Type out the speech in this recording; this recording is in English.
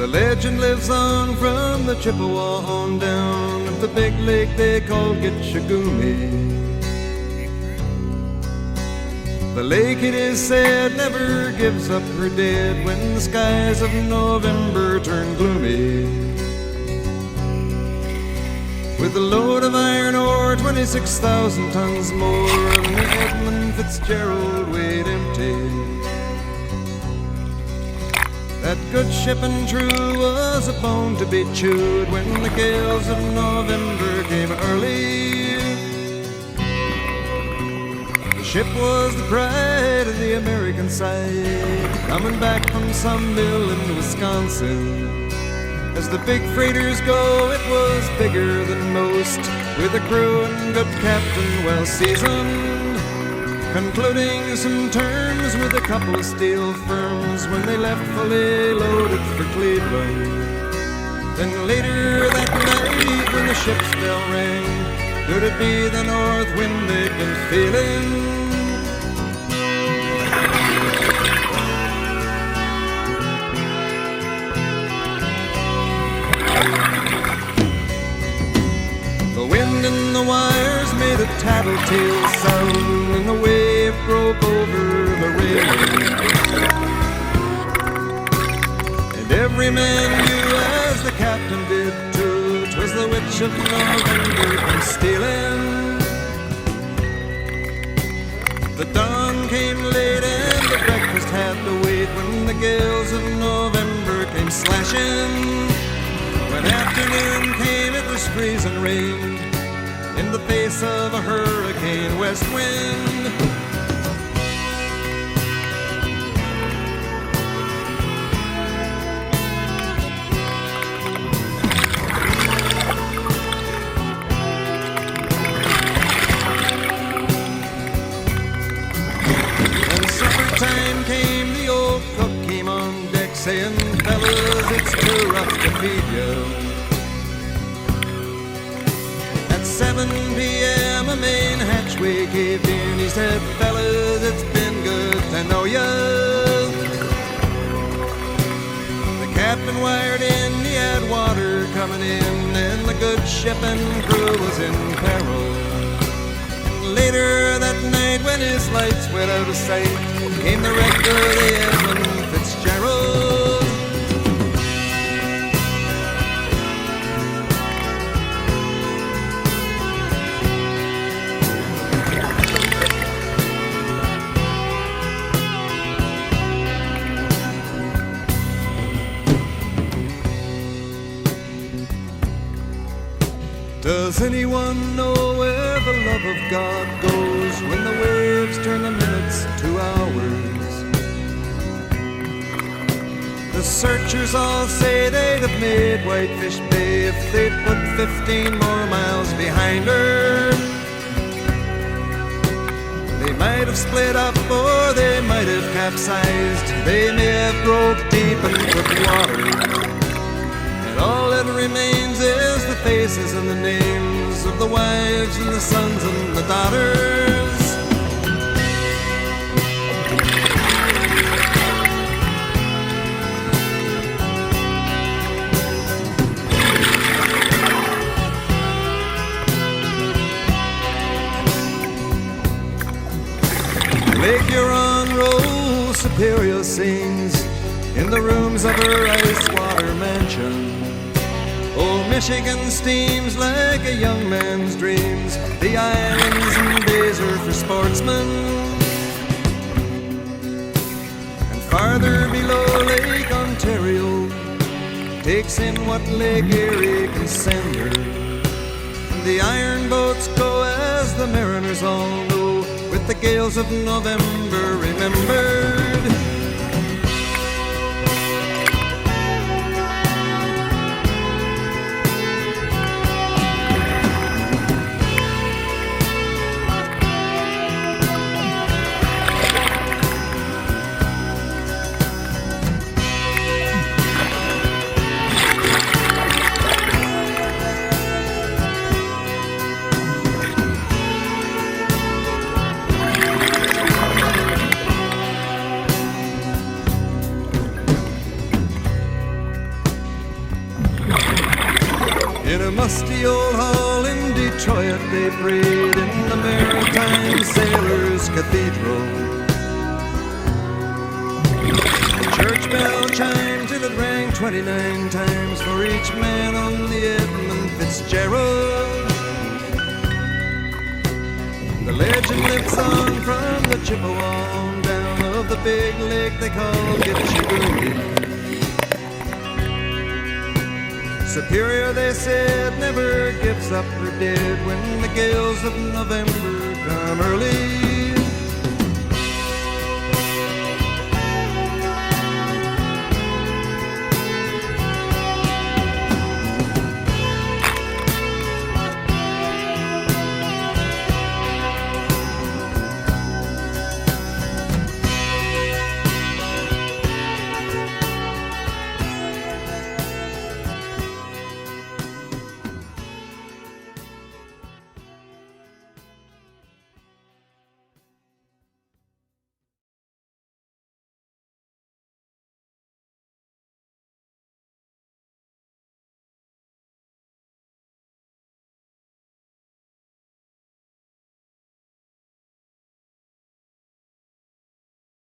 The legend lives on from the Chippewa on down of the big lake they call Gitchagumi. The lake, it is said, never gives up her dead when the skies of November turn gloomy. With a load of iron ore, 26,000 tons more than the Edmund Fitzgerald weighed empty. That good ship and true was a bone to be chewed when the gales of November came early. The ship was the pride of the American side, coming back from some mill in Wisconsin. As the big freighters go, it was bigger than most, with a crew and good captain well seasoned, concluding some terms with a couple of steel firms when they left fully loaded for Cleveland. Then later that night when the ship's bell rang, could it be the north wind they'd been feeling? The wind in the wires made a tattletale sound, and the wave broke over the railing. And every man knew, as the captain did too, 'twas the witch of November come stealing. The dawn came late and the breakfast had to wait when the gales of November came slashing. When afternoon came, it was freezing rain in the face of a hurricane west wind. When supper time came, the old cook came on deck saying, "Fellas, it's too rough to feed you." 7 p.m. a main hatchway caved in. He said, "Fellas, it's been good to know ya." The captain wired in, he had water coming in, and the good ship and crew was in peril. And later that night, when his lights went out of sight, came the wreck of the Edmund Fitzgerald. Does anyone know where the love of God goes when the waves turn the minutes to hours? The searchers all say they'd have made Whitefish Bay if they'd put 15 more miles behind her. They might have split up or they might have capsized. They may have broke deep and put water. And all that remains is the faces and the names of the wives and the sons and the daughters. Lake Huron rolls, Superior sings in the rooms of her ice water mansion. Old Michigan steams like a young man's dreams. The islands and bays are for sportsmen. And farther below, Lake Ontario takes in what Lake Erie can send her. And the iron boats go, as the mariners all know, with the gales of November remembered. dusty old hall in Detroit they prayed in the Maritime Sailors' Cathedral. The church bell chimed till it rang 29 times for each man on the Edmund Fitzgerald. The legend lives on from the Chippewa on down of the big lake they call Gitche. Superior, they said, never gives up her dead when the gales of November come early